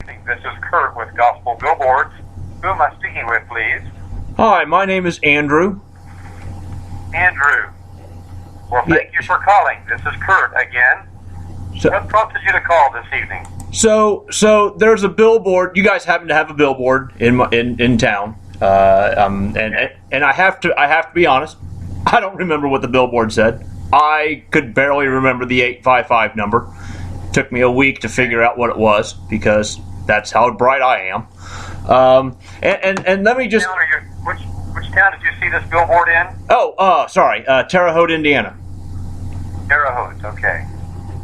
evening. This is Kurt with Gospel Billboards. Who am I speaking with, please? Hi, my name is Andrew. Andrew. Well, thank you for calling. This is Kurt again. What prompted you to call this evening? So there's a billboard. You guys happen to have a billboard in town, and I have to be honest. I don't remember what the billboard said. I could barely remember the 855 number. Took me a week to figure out what it was because that's how bright I am. And let me just. Which town did you see this billboard in? Sorry, Terre Haute, Indiana. Terre Haute. Okay.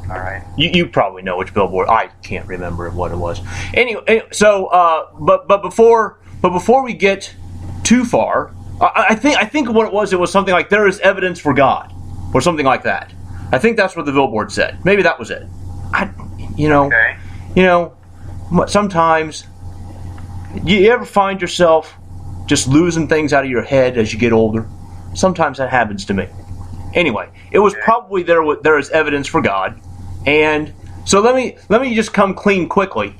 All right. You probably know which billboard. I can't remember what it was. Anyway, so but before we get too far, I think what it was something like there is evidence for God, or something like that. I think that's what the billboard said. Maybe that was it. Okay. Sometimes you ever find yourself just losing things out of your head as you get older? Sometimes that happens to me. Anyway, it was probably there is evidence for God. And so let me just come clean quickly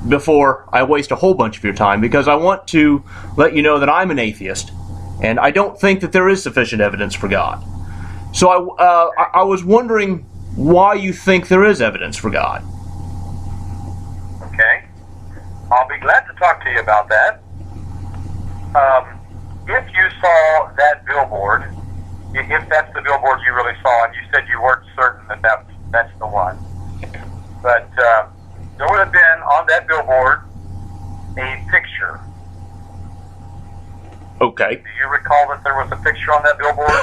before I waste a whole bunch of your time, because I want to let you know that I'm an atheist, and I don't think that there is sufficient evidence for God. So I was wondering why you think there is evidence for God. Okay. I'll be glad to talk to you about that. If you saw that billboard, if that's the billboard you really saw, and you said you weren't certain that that's the one, but there would have been on that billboard a picture. Okay. Do you recall that there was a picture on that billboard?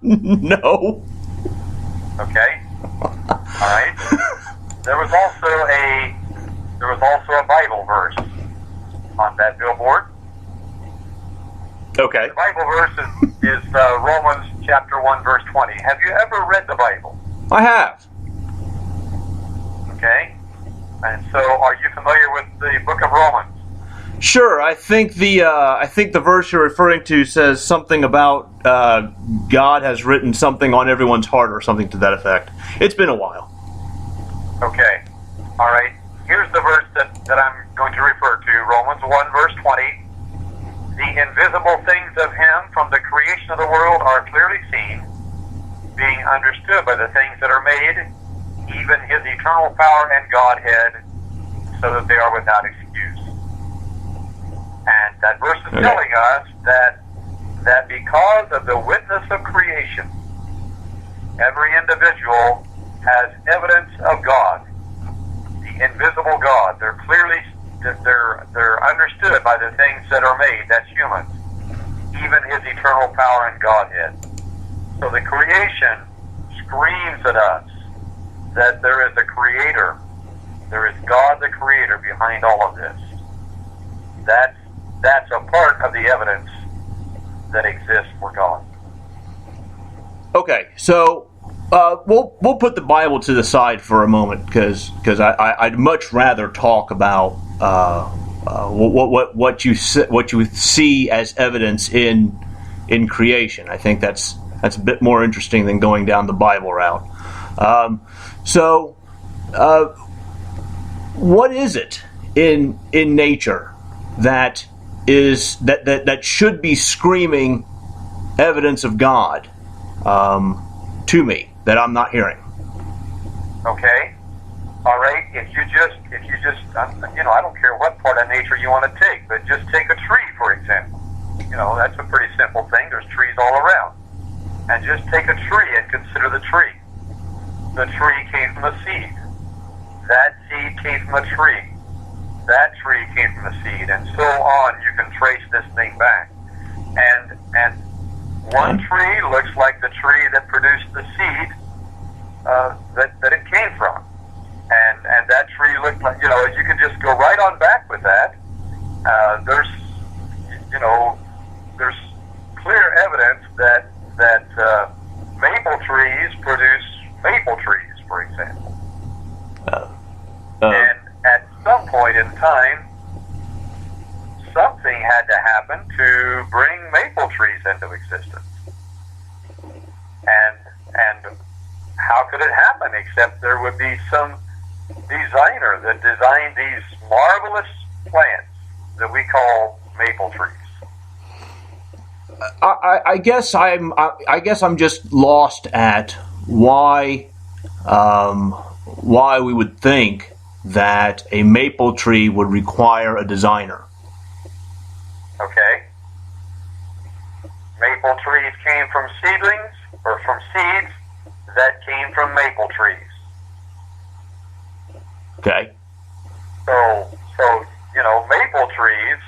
No. Okay. All right. There was also a Bible verse on that billboard. Okay. The Bible verse is Romans chapter 1, verse 20. Have you ever read the Bible? I have. Okay. And so, are you familiar with the book of Romans? Sure. I think the verse you're referring to says something about God has written something on everyone's heart, or something to that effect. It's been a while. Okay. All right. Here's the verse that I'm going to refer to. Romans 1, verse 20. The invisible things of Him from the creation of the world are clearly seen, being understood by the things that are made, even His eternal power and Godhead, so that they are without excuse. And that verse is telling us that because of the witness of creation, every individual has evidence of God, the invisible God. They're clearly they're understood by the things that are made, that's humans, even His eternal power and Godhead. So the creation screams at us that there is a Creator. There is God the Creator behind all of this. That's a part of the evidence that exists for God. Okay, so we'll put the Bible to the side for a moment, because I'd much rather talk about what you see as evidence in creation. I think that's a bit more interesting than going down the Bible route. What is it in nature that should be screaming evidence of God to me that I'm not hearing? Okay. All right. If you just, I don't care what part of nature you want to take, but just take a tree, for example. That's a pretty simple thing. There's trees all around. And just take a tree and consider the tree. The tree came from a seed. That seed came from a tree. That tree came from a seed, and so on. You can trace this thing back. And one tree looks like the tree that produced the seed that it came from. And that tree looked like, you can just go right on back with that. There's clear evidence that maple trees produce maple trees, for example. And at some point in time, something had to happen to bring maple trees into existence. And how could it happen except there would be some designer that designed these marvelous plants that we call maple trees? I guess I'm just lost at why we would think that a maple tree would require a designer. Okay. Maple trees came from seedlings, or from seeds that came from maple trees. Okay. So maple trees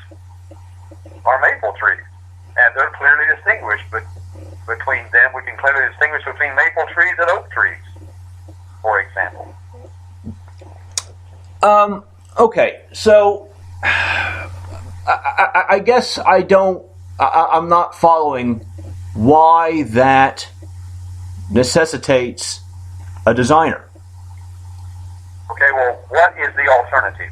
are maple trees, and they're clearly distinguished. But between them, we can clearly distinguish between maple trees and oak trees, for example. Okay. So I guess I'm not following why that necessitates a designer. Okay, well, what is the alternative?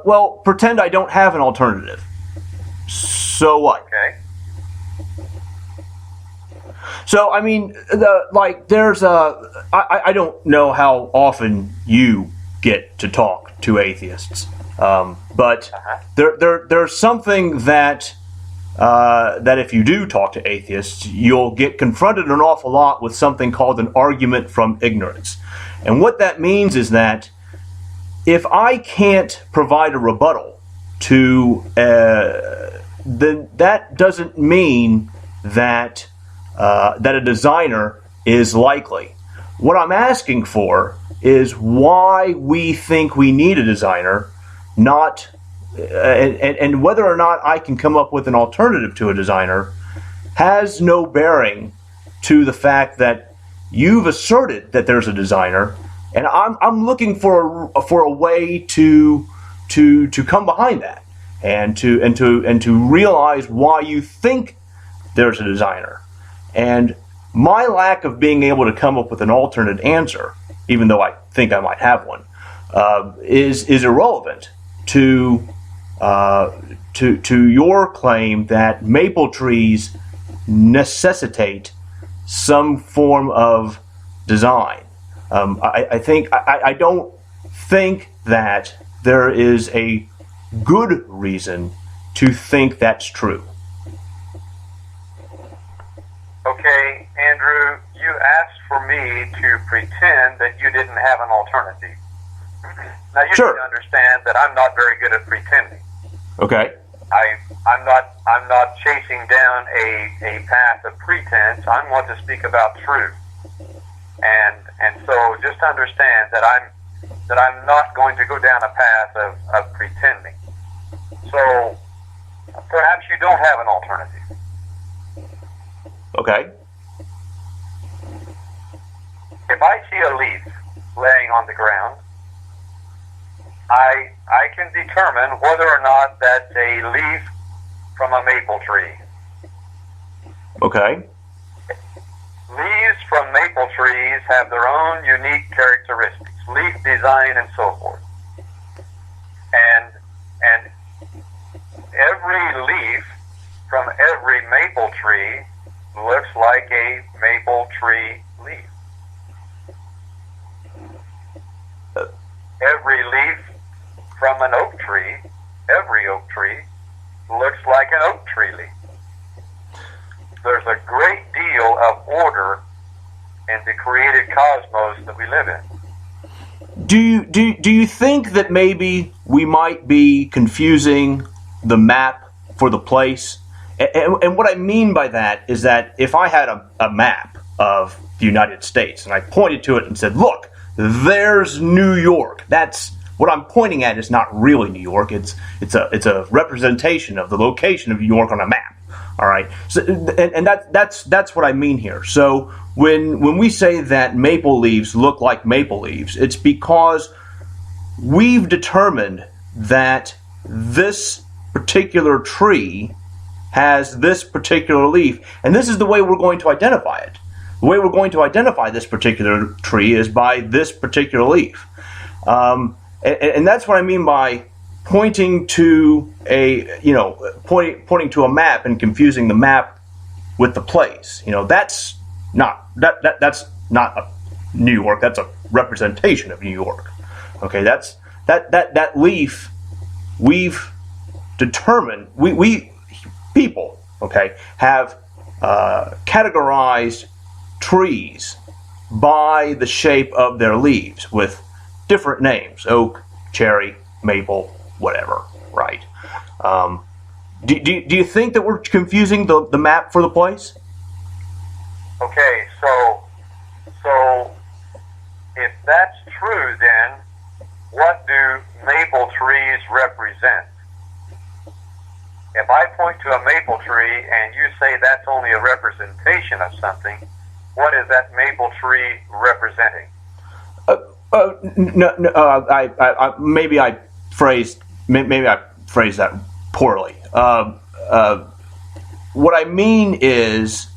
Well, pretend I don't have an alternative. So what? Okay. So, I mean, I don't know how often you get to talk to atheists, but there's something that if you do talk to atheists, you'll get confronted an awful lot with something called an argument from ignorance. And what that means is that if I can't provide a rebuttal to, then that doesn't mean that a designer is likely. What I'm asking for is why we think we need a designer, not and whether or not I can come up with an alternative to a designer has no bearing to the fact that you've asserted that there's a designer, and I'm looking for a way to come behind that and to realize why you think there's a designer. And my lack of being able to come up with an alternate answer, even though I think I might have one, is irrelevant to your claim that maple trees necessitate some form of design. I don't think that there is a good reason to think that's true. Okay, Andrew, you asked for me to pretend that you didn't have an alternative. Now you Sure. need to understand that I'm not very good at pretending. Okay. I'm not chasing down a path of pretense. I want to speak about truth. And so just understand that I'm not going to go down a path of pretending. So perhaps you don't have an alternative. Okay. If I see a leaf laying on the ground, I can determine whether or not that's a leaf from a maple tree. Okay. Leaves from maple trees have their own unique characteristics, leaf design and so forth. And every leaf from every maple tree looks like a maple tree leaf. Every leaf from an oak tree, every oak tree, looks like an oak tree leaf. There's a great deal of order in the created cosmos that we live in. Do you think that maybe we might be confusing the map for the place? And what I mean by that is that if I had a map of the United States and I pointed to it and said, look, there's New York. That's what I'm pointing at is not really New York. It's a representation of the location of New York on a map. All right. So, and that's what I mean here. So when we say that maple leaves look like maple leaves, it's because we've determined that this particular tree has this particular leaf, and this is the way we're going to identify it. The way we're going to identify this particular tree is by this particular leaf. And that's what I mean by pointing to pointing to a map and confusing the map with the place. That's not New York. That's a representation of New York. Okay, that leaf, we've determined, we people, okay, have categorized trees by the shape of their leaves with different names: oak, cherry, maple, whatever, right? Do you think that we're confusing the map for the place? Okay, so if that's true, then what do maple trees represent? If I point to a maple tree and you say that's only a representation of something, what is that maple tree representing? Maybe I phrased that poorly. What I mean is,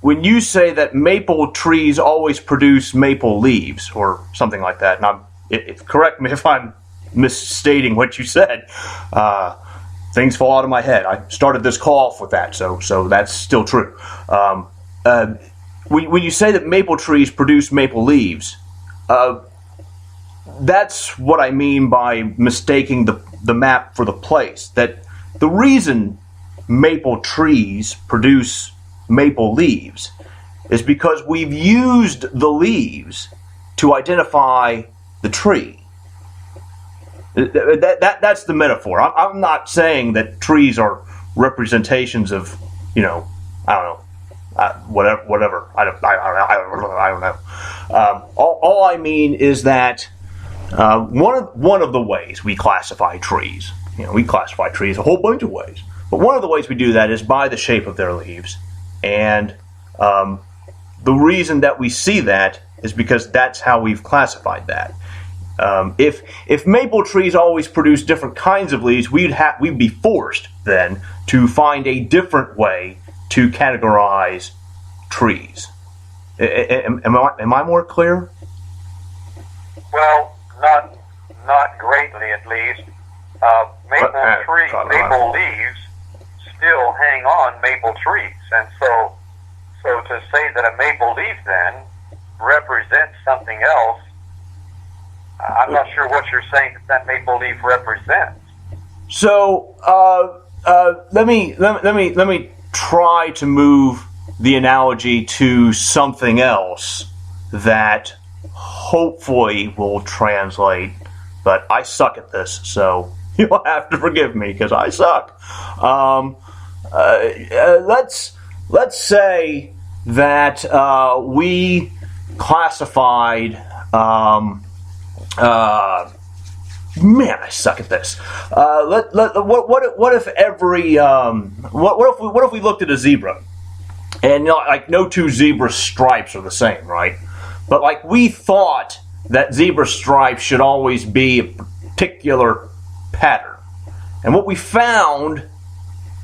when you say that maple trees always produce maple leaves or something like that, and correct me if I'm misstating what you said. Things fall out of my head. I started this call off with that, so that's still true. When you say that maple trees produce maple leaves, that's what I mean by mistaking the map for the place. That the reason maple trees produce maple leaves is because we've used the leaves to identify the tree. That's the metaphor. I'm not saying that trees are representations of, I don't know, whatever. I don't know. All I mean is that one of the ways we classify trees, we classify trees a whole bunch of ways, but one of the ways we do that is by the shape of their leaves, and the reason that we see that is because that's how we've classified that. If maple trees always produce different kinds of leaves, we'd be forced then to find a different way to categorize trees. Am I more clear? Well, not greatly, at least. Maple leaves still hang on maple trees, and so to say that a maple leaf then represents something else, I'm not sure what you're saying that maple leaf represents. So let me try to move the analogy to something else that hopefully will translate. But I suck at this, so you'll have to forgive me because I suck. Let's say that we classified. Man, I suck at this. What if we looked at a zebra, and no two zebra stripes are the same, right? But we thought that zebra stripes should always be a particular pattern, and what we found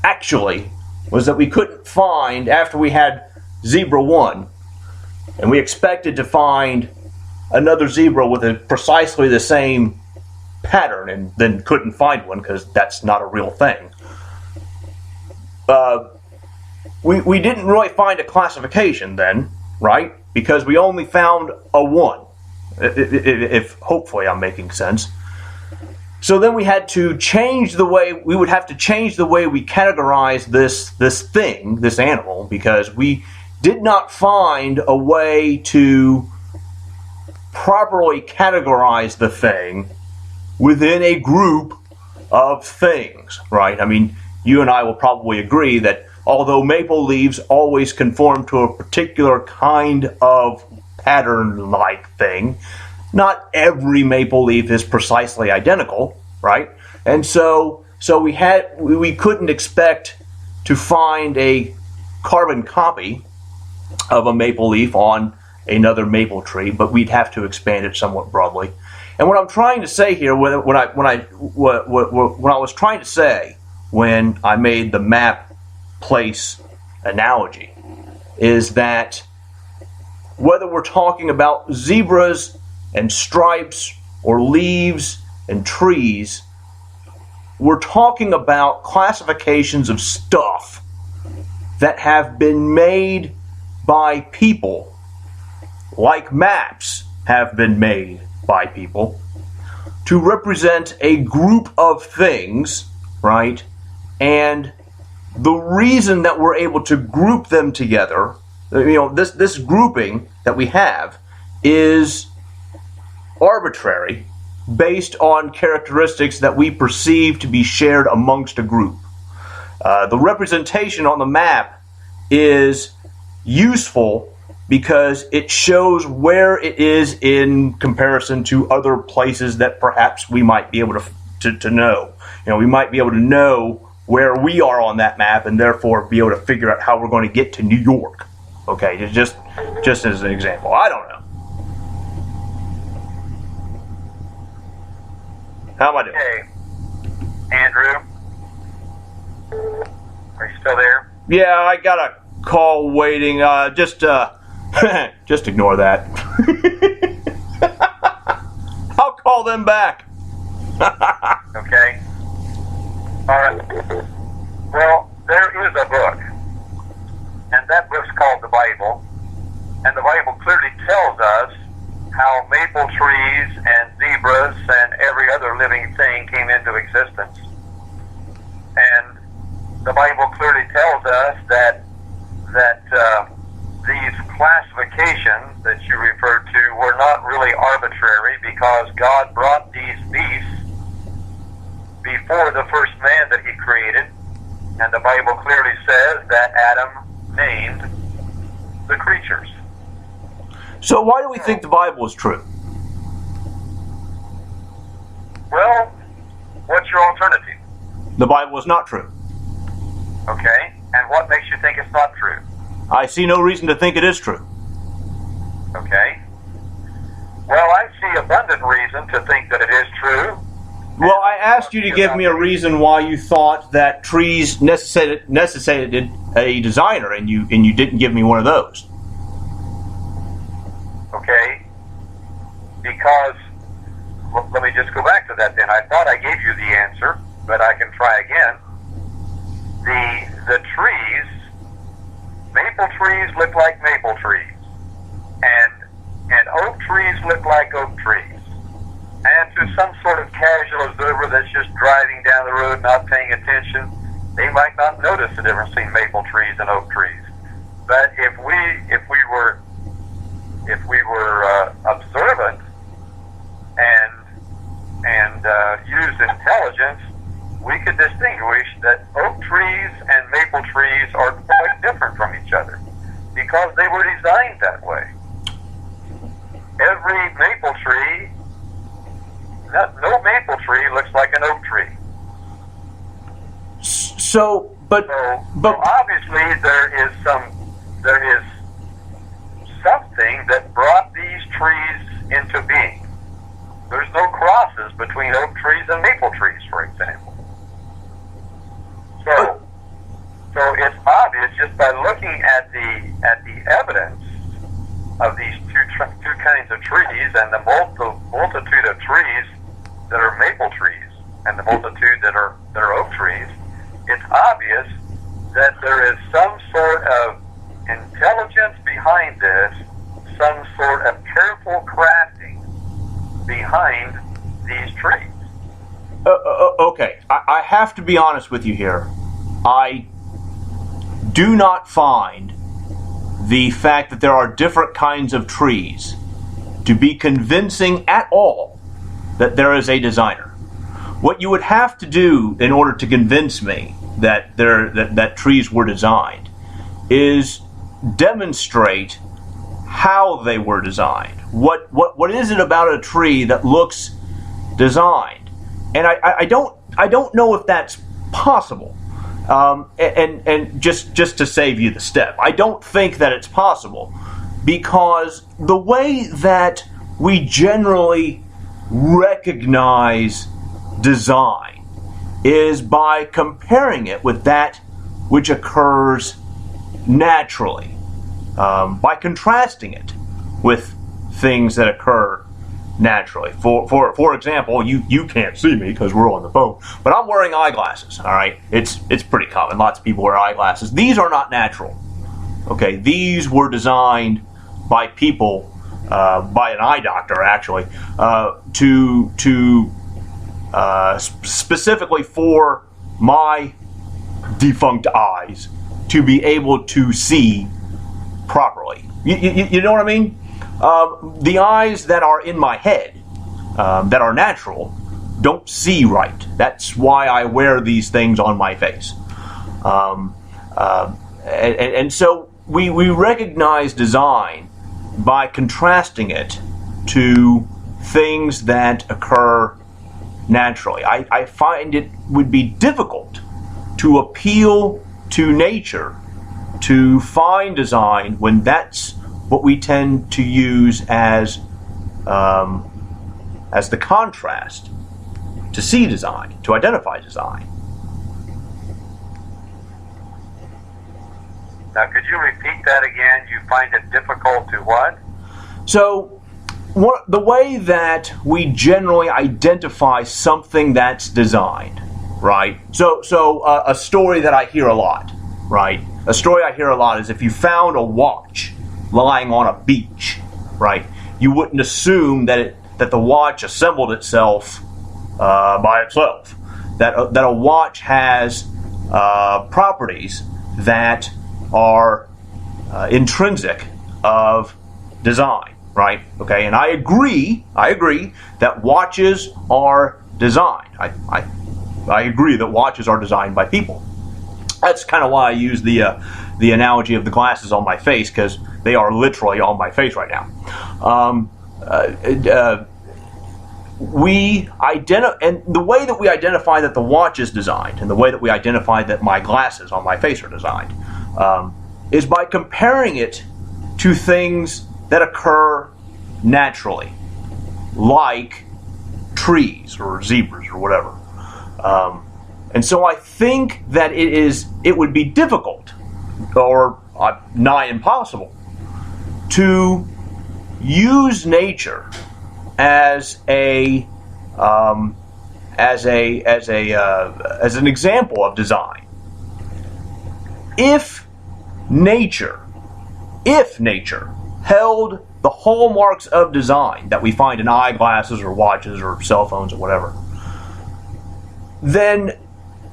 actually was that we couldn't find after we had zebra 1, and we expected to find another zebra with precisely the same pattern, and then couldn't find one because that's not a real thing. We didn't really find a classification then, right? Because we only found a 1. If hopefully I'm making sense. So then we had to change the way we categorize this animal, because we did not find a way to properly categorize the thing within a group of things, right? I mean, you and I will probably agree that although maple leaves always conform to a particular kind of pattern-like thing, not every maple leaf is precisely identical, right? And so we couldn't expect to find a carbon copy of a maple leaf on another maple tree, but we'd have to expand it somewhat broadly. And what I'm trying to say here, what I was trying to say when I made the map place analogy, is that whether we're talking about zebras and stripes or leaves and trees, we're talking about classifications of stuff that have been made by people, like maps have been made by people to represent a group of things, right? And the reason that we're able to group them together, this grouping that we have is arbitrary, based on characteristics that we perceive to be shared amongst a group. The representation on the map is useful because it shows where it is in comparison to other places that perhaps we might be able to know. We might be able to know where we are on that map and therefore be able to figure out how we're going to get to New York. Okay, just as an example. I don't know. How am I doing? Okay. Andrew, are you still there? Yeah, I got a call waiting. Just ignore that. I'll call them back. Okay. All right. Well, there is a book, and that book's called the Bible, and the Bible clearly tells us how maple trees and zebras and every other living thing came into existence. And the Bible clearly tells us that these classifications that you referred to were not really arbitrary, because God brought these beasts before the first man that he created, and the Bible clearly says that Adam named the creatures. So why do we think the Bible is true? Well, what's your alternative? The Bible is not true. Okay, and what makes you think it's not true? I see no reason to think it is true. Okay. Well, I see abundant reason to think that it is true. Well, I asked you to give me a reason why you thought that trees necessitated a designer, and you didn't give me one of those. Okay, because, well, let me just go back to that then. I thought I gave you the answer, but I can try again. The trees, maple trees look like maple trees, and oak trees look like oak trees. And to some sort of casual observer that's just driving down the road, not paying attention, they might not notice the difference between maple trees and oak trees. But if we were observant and used intelligence, we could distinguish that oak trees and maple trees are quite different from each other, because they were designed that way. Every maple tree, no maple tree looks like an oak tree. So obviously there is something that brought these trees into being. There's no crosses between oak trees and maple trees, for example. So it's obvious just by looking at the evidence of these two kinds of trees, and the multitude of trees that are maple trees and the multitude that are oak trees. It's obvious that there is some sort of intelligence behind this, some sort of careful crafting behind these trees. Okay, I have to be honest with you here. I do not find the fact that there are different kinds of trees to be convincing at all that there is a designer. What you would have to do in order to convince me that that trees were designed is demonstrate how they were designed. What is it about a tree that looks designed? And I don't know if that's possible. And just to save you the step, I don't think that it's possible, because the way that we generally recognize design is by comparing it with that which occurs naturally, by contrasting it with things that occur naturally. For example, you can't see me because we're on the phone, but I'm wearing eyeglasses. All right, it's pretty common. Lots of people wear eyeglasses. These are not natural. Okay, these were designed by people by an eye doctor, actually, specifically for my defunct eyes to be able to see properly. You know what I mean? The eyes that are in my head, that are natural, don't see right. That's why I wear these things on my face. And so we recognize design by contrasting it to things that occur naturally. I find it would be difficult to appeal to nature to find design when that's what we tend to use as the contrast to see design, to identify design. Now, could you repeat that again? You find it difficult to what? So, the way that we generally identify something that's designed, right? So a story that I hear a lot, right? A story I hear a lot is if you found a watch lying on a beach, right? You wouldn't assume that the watch assembled itself by itself. That a watch has properties that are intrinsic of design, right? Okay, and I agree that watches are designed. I agree that watches are designed by people. That's kind of why I use the analogy of the glasses on my face, because they are literally on my face right now. And the way that we identify that the watch is designed, and the way that we identify that my glasses on my face are designed, is by comparing it to things that occur naturally, like trees or zebras or whatever. And so I think that it would be difficult, or nigh impossible, to use nature as an example of design. If nature held the hallmarks of design that we find in eyeglasses or watches or cell phones or whatever, then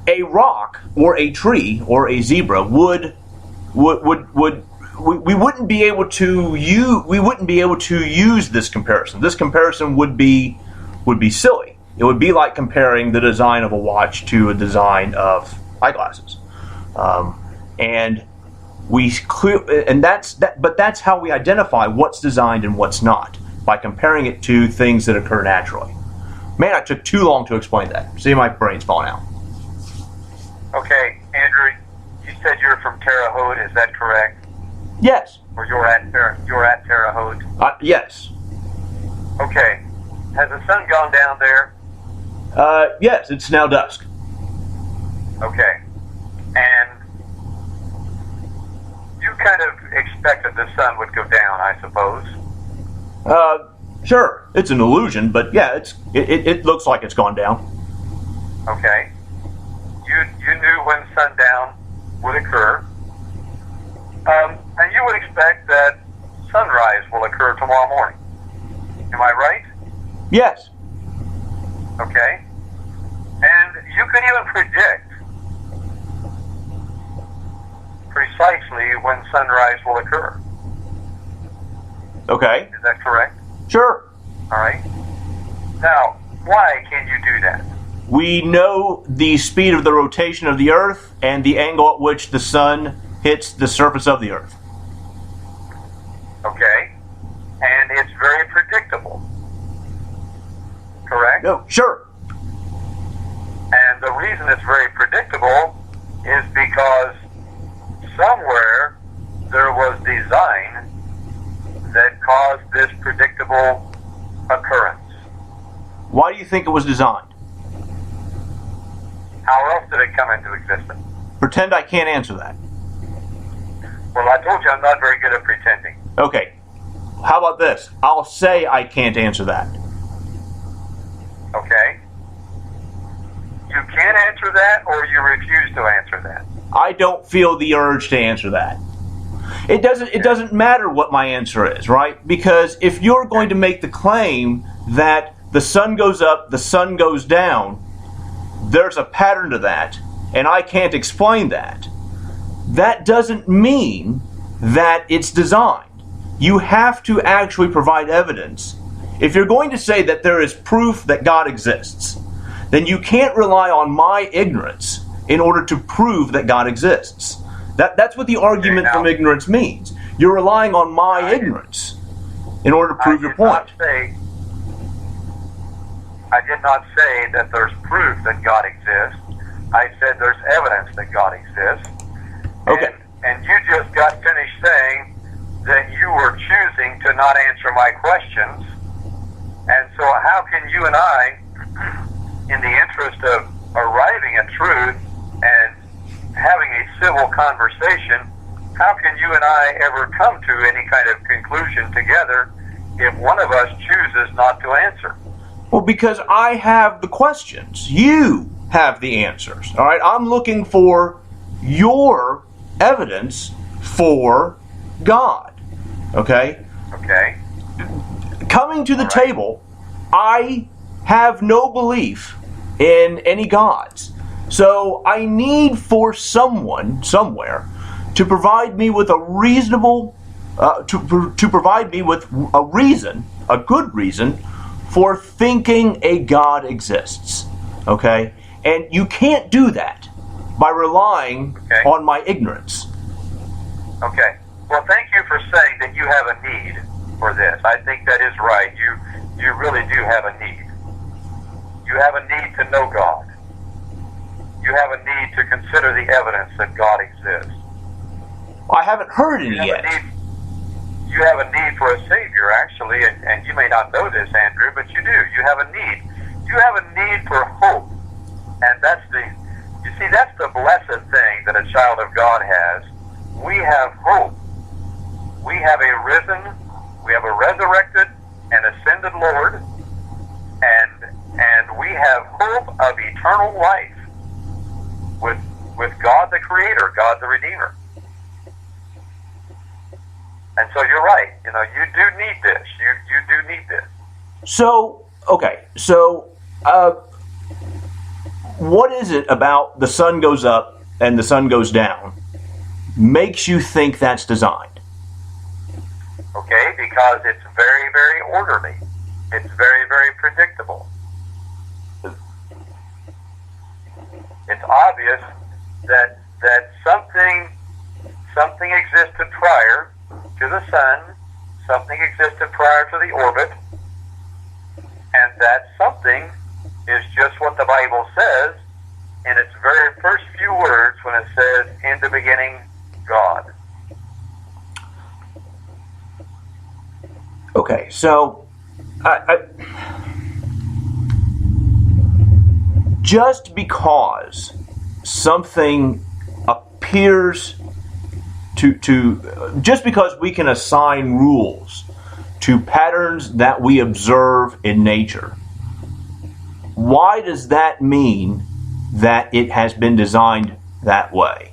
a rock or a tree or a zebra we wouldn't be able to use this comparison. This comparison would be silly. It would be like comparing the design of a watch to a design of eyeglasses. But that's how we identify what's designed and what's not, by comparing it to things that occur naturally. Man, I took too long to explain that. See, my brain's falling out. Okay, Andrew, you said you're from Terre Haute, is that correct? Yes. Or you're at Terre Haute? Yes. Okay. Has the sun gone down there? Yes, it's now dusk. Okay. And you kind of expected the sun would go down, I suppose. Sure. It's an illusion, but yeah, it looks like it's gone down. Okay. You knew when sundown would occur. And you would expect that sunrise will occur tomorrow morning. Am I right? Yes. Okay. And you could even predict precisely when sunrise will occur. Okay. Is that correct? Sure. All right. Now, why can you do that? We know the speed of the rotation of the Earth and the angle at which the sun hits the surface of the Earth. Okay. And it's very predictable. Correct? No, sure. And the reason it's very predictable is because somewhere there was design that caused this predictable occurrence. Why do you think it was designed? How else did it come into existence? Pretend I can't answer that. Well, I told you I'm not very good at pretending. Okay. How about this? I'll say I can't answer that. Okay. You can answer that, or you refuse to answer that? I don't feel the urge to answer that. It doesn't matter what my answer is, right? Because if you're going to make the claim that the sun goes up, the sun goes down, there's a pattern to that, and I can't explain that. That doesn't mean that it's designed. You have to actually provide evidence. If you're going to say that there is proof that God exists, then you can't rely on my ignorance in order to prove that God exists. That's what the argument from ignorance means. You're relying on my ignorance in order to prove your point. I did not say that there's proof that God exists. I said there's evidence that God exists. Okay. And you just got finished saying that you were choosing to not answer my questions. And so how can you and I, in the interest of arriving at truth and having a civil conversation, how can you and I ever come to any kind of conclusion together if one of us chooses not to answer? Well, because I have the questions. You have the answers. All right? I'm looking for your evidence for God. Okay? Okay. Coming to the table, I have no belief in any gods. So I need for someone, somewhere, to provide me with a reasonable, to provide me with a reason, a good reason, for thinking a God exists. Okay? And you can't do that by relying on my ignorance. Okay. Well, thank you for saying that you have a need for this. I think that is right. You really do have a need. You have a need to know God. You have a need to consider the evidence that God exists. I haven't heard any yet. You have a need for a Savior, actually, and you may not know this, Andrew, but you do. You have a need. You have a need for hope. And that's the blessed thing that a child of God has. We have hope. We have a resurrected and ascended Lord, and we have hope of eternal life with God the Creator, God the Redeemer. And so you're right. You know, you do need this. You do need this. So, okay. So, what is it about the sun goes up and the sun goes down makes you think that's designed? Okay, because it's very, very orderly. It's very, very predictable. It's obvious that something existed prior to the sun, something existed prior to the orbit, and that something is just what the Bible says in its very first few words when it says, "In the beginning, God." Okay, so just because something appears just because we can assign rules to patterns that we observe in nature, why does that mean that it has been designed that way?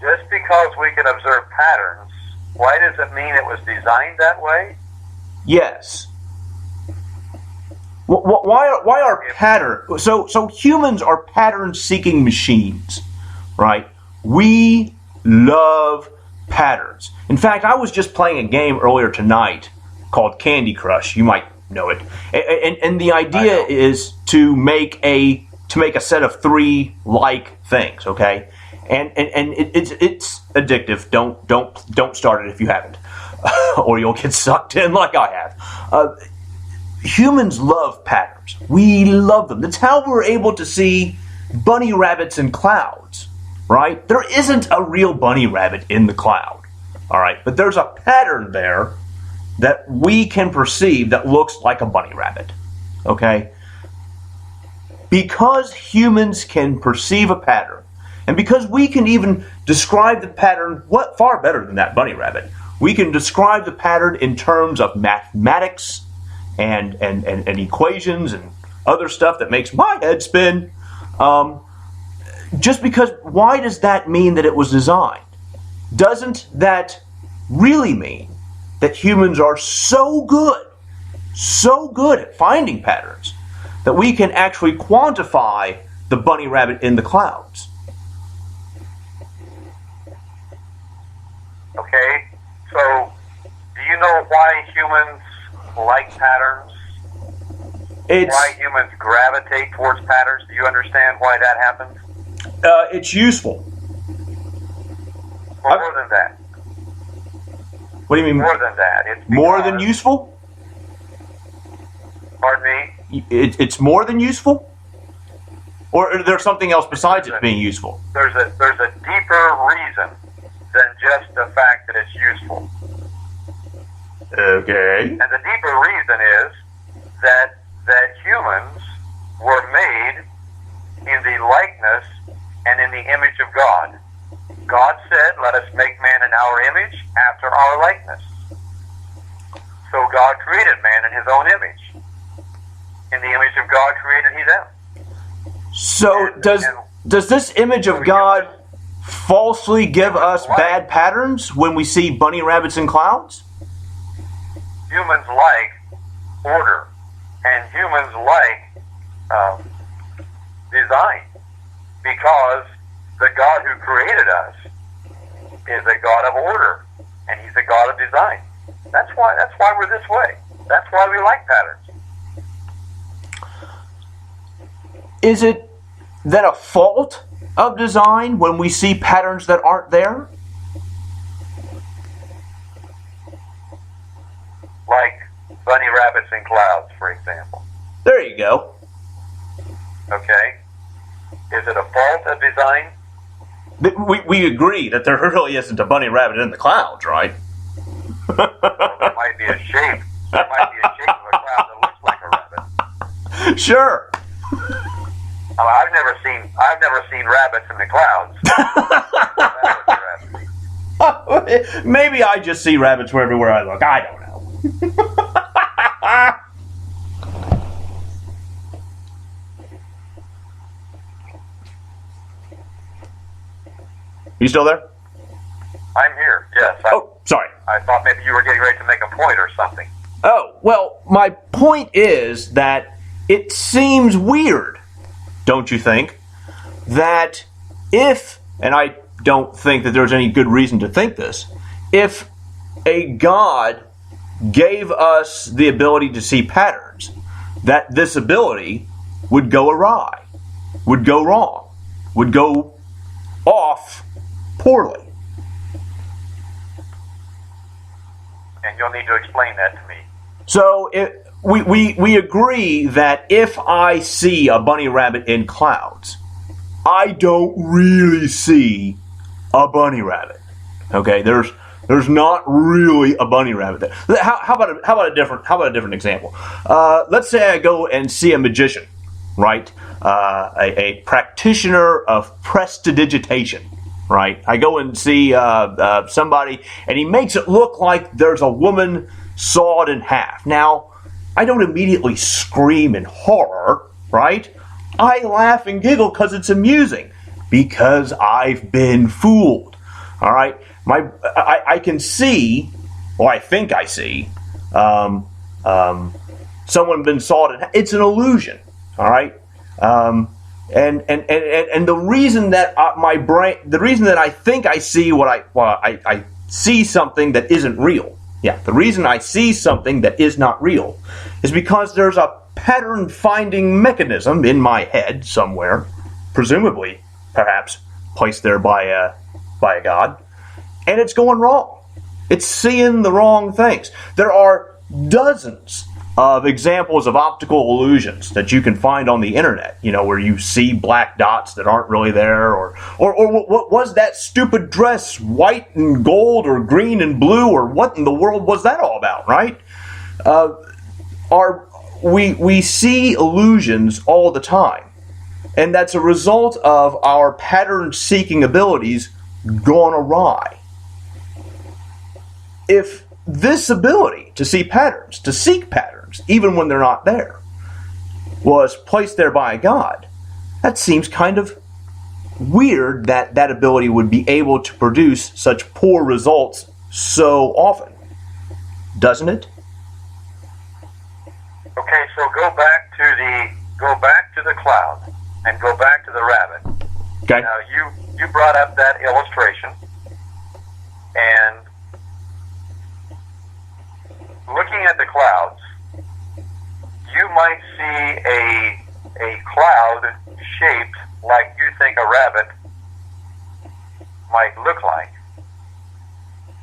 Just because we can observe patterns, why does it mean it was designed that way? Yes. Why are patterns? So humans are pattern-seeking machines, right? We love patterns. In fact, I was just playing a game earlier tonight called Candy Crush. You might know it, and the idea is to make a set of 3 like things. Okay, and it's addictive. Don't start it if you haven't, or you'll get sucked in like I have. Humans love patterns. We love them. That's how we're able to see bunny rabbits in clouds, right? There isn't a real bunny rabbit in the cloud, all right? But there's a pattern there that we can perceive that looks like a bunny rabbit, okay? Because humans can perceive a pattern, and because we can even describe the pattern far better than that bunny rabbit, we can describe the pattern in terms of mathematics and equations and other stuff that makes my head spin. Just because, why does that mean that it was designed? Doesn't that really mean that humans are so good at finding patterns that we can actually quantify the bunny rabbit in the clouds? Okay, so do you know why humans like patterns? Why humans gravitate towards patterns? Do you understand why that happens? It's useful. Well, more than that. What do you mean? More than that. It's more than useful? Pardon me? It's more than useful? Or is there something else besides it being useful? There's a deeper reason than just the fact that it's useful. Okay. And the deeper reason is that humans were made in the likeness and in the image of God. God said, let us make man in our image after our likeness. So God created man in his own image. In the image of God created he them. So does this image of God falsely give us bad patterns when we see bunny rabbits in clouds? Humans like order, and humans like design, because the God who created us is a God of order, and he's a God of design. That's why we're this way. That's why we like patterns. Is it then a fault of design when we see patterns that aren't there? Like bunny rabbits in clouds, for example. There you go. Okay. Is it a fault of design? We agree that there really isn't a bunny rabbit in the clouds, right? There might be a shape. There might be a shape of a cloud that looks like a rabbit. Sure. I've never seen rabbits in the clouds. Maybe I just see rabbits everywhere I look. I don't know. You still there? I'm here, yes. Sorry. I thought maybe you were getting ready to make a point or something. Oh, well, my point is that it seems weird, don't you think, that if, and I don't think that there's any good reason to think this, if a God gave us the ability to see patterns, that this ability would go awry, would go wrong, would go off poorly. And you'll need to explain that to me. So we agree that if I see a bunny rabbit in clouds, I don't really see a bunny rabbit. Okay, there's not really a bunny rabbit there. How about a different example? Let's say I go and see a magician, right? A practitioner of prestidigitation. Right, I go and see somebody, and he makes it look like there's a woman sawed in half. Now, I don't immediately scream in horror, right? I laugh and giggle because it's amusing, because I've been fooled. All right, I can see, or I think I see, someone been sawed in half. It's an illusion. All right. And the reason that the reason that I think I see I see something that isn't real. Yeah, the reason I see something that is not real is because there's a pattern finding mechanism in my head somewhere, presumably, perhaps placed there by a God, and it's going wrong. It's seeing the wrong things. There are dozens of examples of optical illusions that you can find on the internet, where you see black dots that aren't really there, or what was that stupid dress, white and gold or green and blue, or what in the world was that all about, right? We see illusions all the time, and that's a result of our pattern-seeking abilities gone awry. If this ability to see patterns, to seek patterns, even when they're not there, was placed there by God, That seems kind of weird that that ability would be able to produce such poor results so often, doesn't it? Okay, so go back to the cloud and go back to the rabbit. Okay. Now you brought up that illustration, and looking at the clouds, you might see a cloud shaped like you think a rabbit might look like.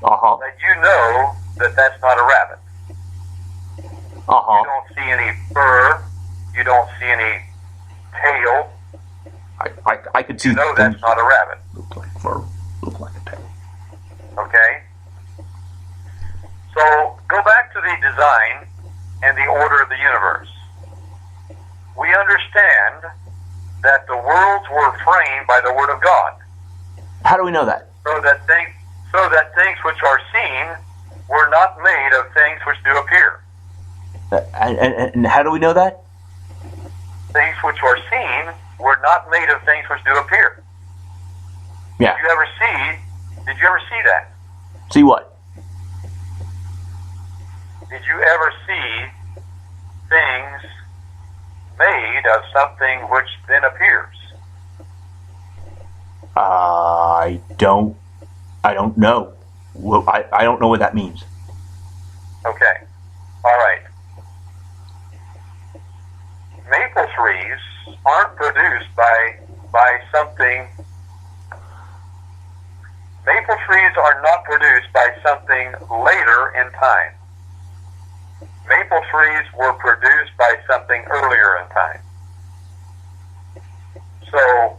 Uh-huh. But you know that that's not a rabbit. Uh-huh. You don't see any fur. You don't see any tail. I could see You know that's not a rabbit. look like fur, look like a tail. Okay? So, go back to the design and the order of the universe. We understand that the worlds were framed by the Word of God. How do we know that? So that things which are seen were not made of things which do appear. And how do we know that? Things which are seen were not made of things which do appear. Yeah. Did you ever see that? See what? Did you ever see things made of something which then appears? I don't know. Well, I don't know what that means. Okay. All right. Maple trees aren't produced by something. Maple trees are not produced by something later in time. Maple trees were produced by something earlier in time. So,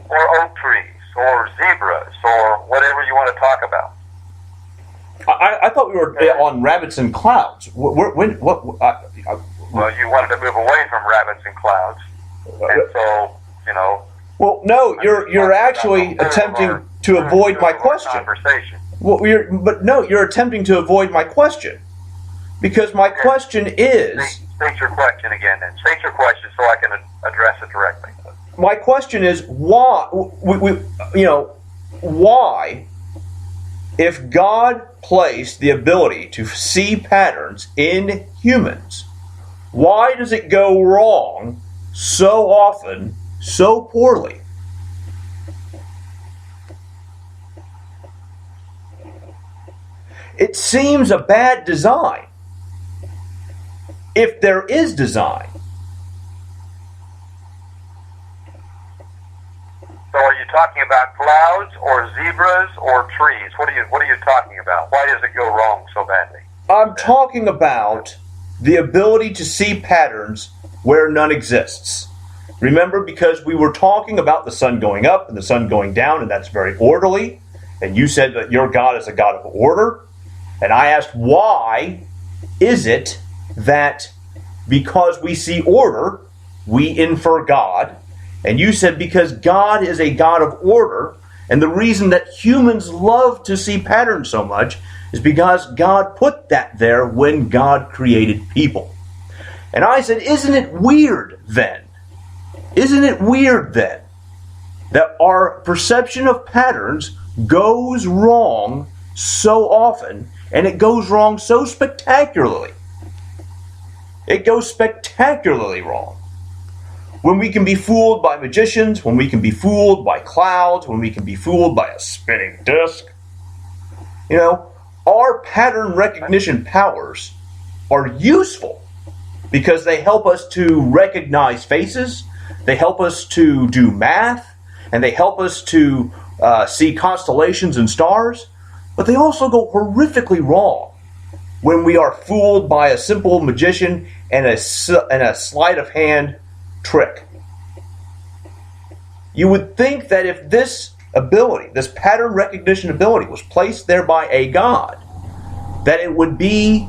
or oak trees, or zebras, or whatever you want to talk about. I thought we were on rabbits and clouds. Well, you wanted to move away from rabbits and clouds, and so, you know. Well, no, you're actually attempting to avoid my question. Conversation. Well, you're attempting to avoid my question, because my question is. State your question again, then. State your question so I can address it directly. My question is why? Why, if God placed the ability to see patterns in humans, why does it go wrong so often, so poorly? It seems a bad design, if there is design. So are you talking about clouds or zebras or trees? What are you talking about? Why does it go wrong so badly? I'm talking about the ability to see patterns where none exists. Remember, because we were talking about the sun going up and the sun going down, and that's very orderly, and you said that your God is a God of order, and I asked why is it that because we see order, we infer God, and you said because God is a God of order, and the reason that humans love to see patterns so much is because God put that there when God created people. And I said, isn't it weird then? Isn't it weird then that our perception of patterns goes wrong so often, and it goes wrong so spectacularly? It goes spectacularly wrong. When we can be fooled by magicians, when we can be fooled by clouds, when we can be fooled by a spinning disc. Our pattern recognition powers are useful because they help us to recognize faces, they help us to do math, and they help us to see constellations and stars, but they also go horrifically wrong when we are fooled by a simple magician and a sleight of hand trick. You would think that if this ability, this pattern recognition ability, was placed there by a God, that it would be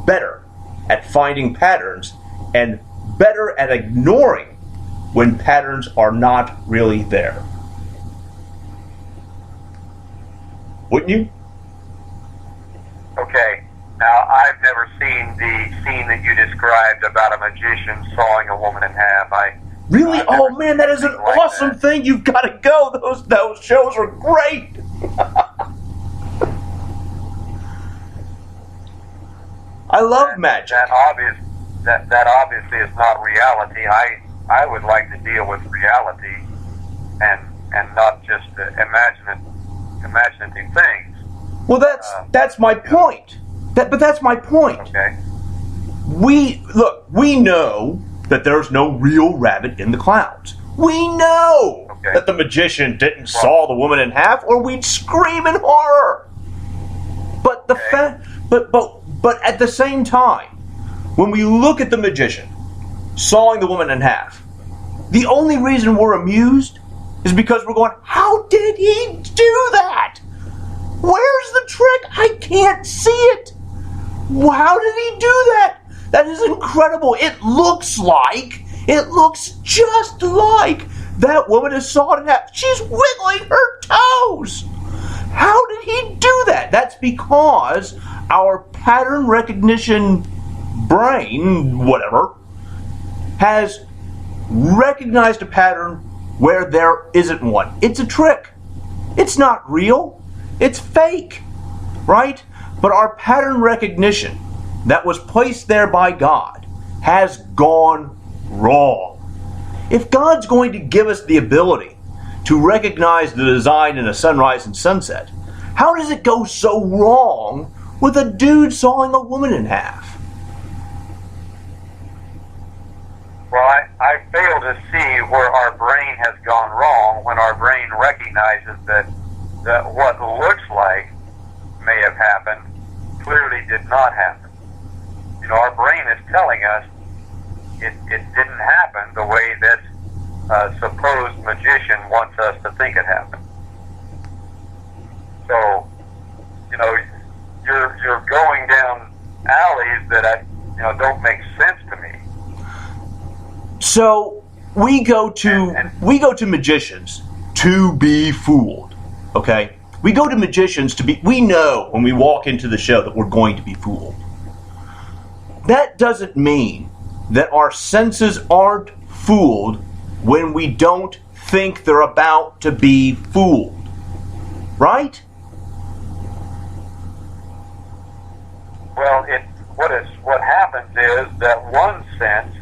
better at finding patterns and better at ignoring when patterns are not really there. Wouldn't you? Okay. Now, I've never seen the scene that you described about a magician sawing a woman in half. Really? I've Oh never man, that is an seen anything like awesome that. thing. You've got to go. Those shows are great. I love magic. That obviously is not reality. I would like to deal with reality and not just imaginative things. Well, that's my point. But that's my point. Okay. We know that there's no real rabbit in the clouds. We know that the magician didn't saw the woman in half, or we'd scream in horror. But but at the same time, when we look at the magician sawing the woman in half, the only reason we're amused is because we're going, how did he do that? Where's the trick? I can't see it. How did he do that? That is incredible. It looks just like that woman is sawed in half. She's wiggling her toes. How did he do that? That's because our pattern recognition brain, whatever, has recognized a pattern where there isn't one. It's a trick. It's not real. It's fake, right? But our pattern recognition that was placed there by God has gone wrong. If God's going to give us the ability to recognize the design in a sunrise and sunset, how does it go so wrong with a dude sawing a woman in half? Well, I fail to see where our brain has gone wrong when our brain recognizes that what looks like may have happened clearly did not happen. You know, our brain is telling us it didn't happen the way this supposed magician wants us to think it happened. So, you know, you're going down alleys that don't make sense to me. So we go to magicians to be fooled. Okay? We go to magicians we know when we walk into the show that we're going to be fooled. That doesn't mean that our senses aren't fooled when we don't think they're about to be fooled. Right? Well, what happens is that one sense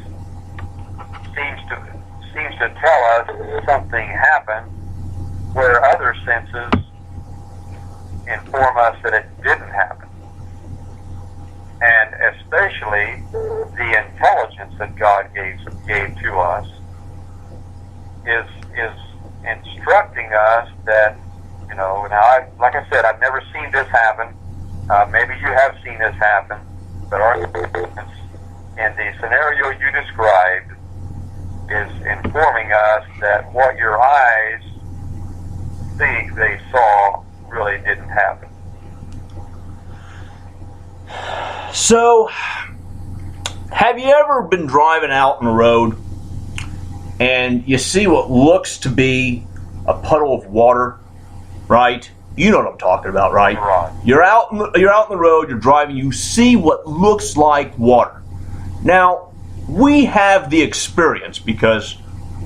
seems to tell us something happened, where other senses inform us that it didn't happen. And especially the intelligence that God gave to us is instructing us that, now like I said, I've never seen this happen. Maybe you have seen this happen, but our intelligence in the scenario you described is informing us that what your eyes think they saw really didn't happen. So, have you ever been driving out on the road and you see what looks to be a puddle of water, right? You know what I'm talking about, right? Right. You're out on the road, you're driving, you see what looks like water. Now, we have the experience because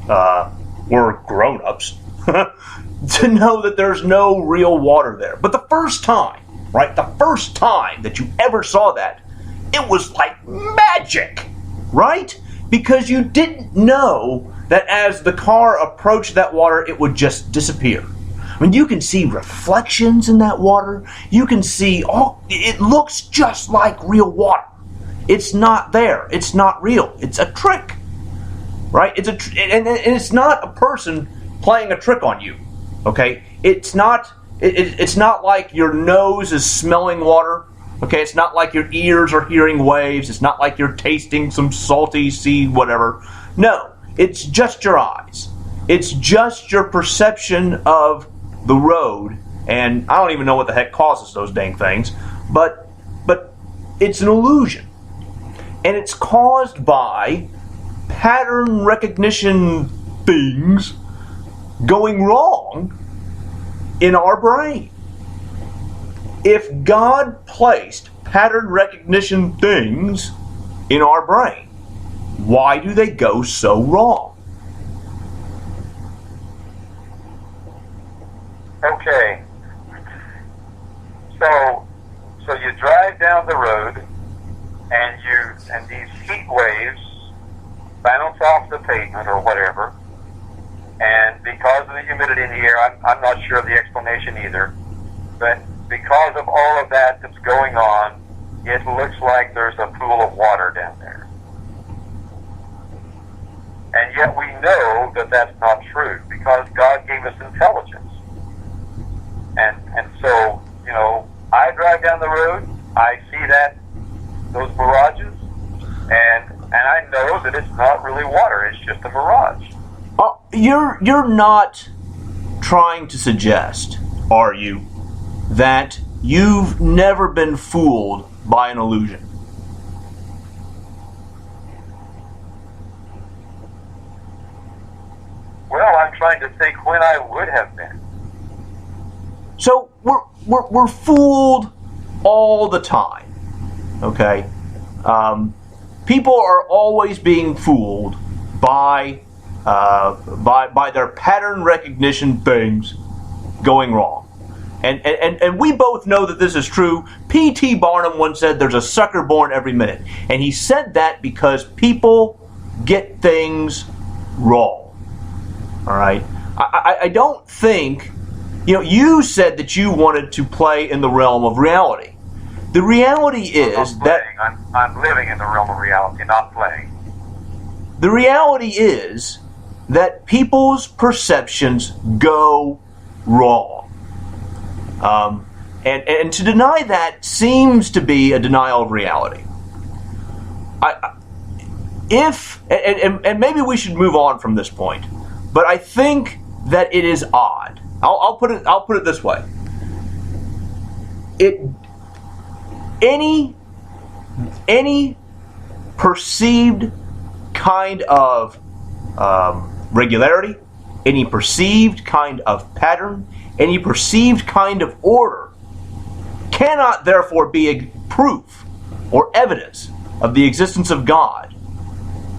we're grown-ups to know that there's no real water there. But the first time, right, the first time that you ever saw that, it was like magic, right? Because you didn't know that as the car approached that water, it would just disappear. I mean, you can see reflections in that water. You can see, it looks just like real water. It's not there. It's not real. It's a trick, right? And it's not a person playing a trick on you, okay? It's not like your nose is smelling water, okay? It's not like your ears are hearing waves. It's not like you're tasting some salty sea whatever. No, it's just your eyes. It's just your perception of the road, and I don't even know what the heck causes those dang things, but it's an illusion. And it's caused by pattern recognition things going wrong in our brain. If God placed pattern recognition things in our brain, why do they go so wrong? Okay. So you drive down the road, and these heat waves bounce off the pavement or whatever, and because of the humidity in the air, I'm not sure of the explanation either, but because of all of that that's going on, it looks like there's a pool of water down there. And yet we know that that's not true, because God gave us intelligence. And so, you know, I drive down the road, I see those mirages, and I know that it's not really water, it's just a mirage. You're not trying to suggest, are you, that you've never been fooled by an illusion? Well, I'm trying to think when I would have been. So we're fooled all the time, okay? People are always being fooled by their pattern recognition things going wrong. And we both know that this is true. P.T. Barnum once said there's a sucker born every minute. And he said that because people get things wrong. All right? I don't think, you know, you said that you wanted to play in the realm of reality. The reality is that I'm living in the realm of reality, not playing. The reality is that people's perceptions go wrong. And to deny that seems to be a denial of reality. And maybe we should move on from this point, but I think that it is odd. I'll put it this way. Any perceived kind of regularity, any perceived kind of pattern, any perceived kind of order cannot therefore be a proof or evidence of the existence of God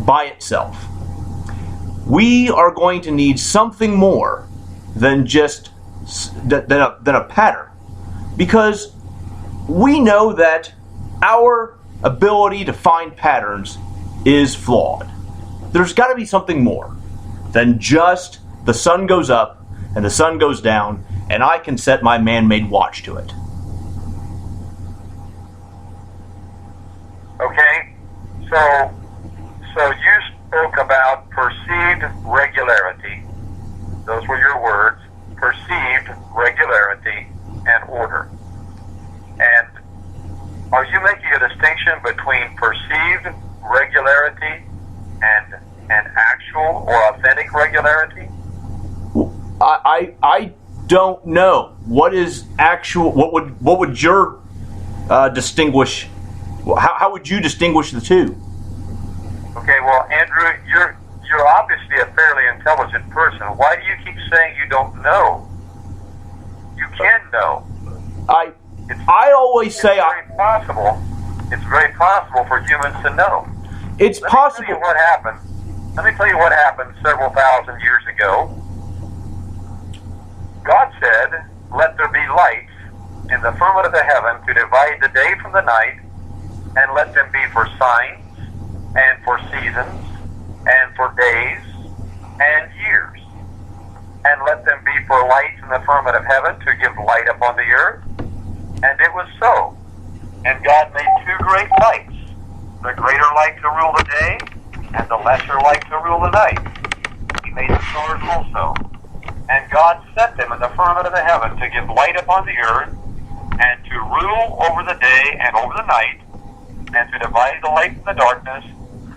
by itself. We are going to need something more than just than a pattern, because we know that our ability to find patterns is flawed. There's got to be something more than just the sun goes up and the sun goes down and I can set my man-made watch to it. Okay, so you spoke about perceived regularity. Those were your words, perceived regularity and order. And are you making a distinction between perceived regularity and actual or authentic regularity? I don't know. What is actual? What would your distinguish? How would you distinguish the two? Okay, well, Andrew, you're obviously a fairly intelligent person. Why do you keep saying you don't know? You can know. I always say it's very possible for humans to know. It's possible. Let me tell you what happened several thousand years ago. God said, "Let there be lights in the firmament of the heaven to divide the day from the night, and let them be for signs, and for seasons, and for days, and years. And let them be for lights in the firmament of heaven to give light upon the earth." And it was so. And God made two great lights, the greater light to rule the day, and the lesser light to rule the night. He made the stars also. And God set them in the firmament of the heaven to give light upon the earth, and to rule over the day and over the night, and to divide the light from the darkness.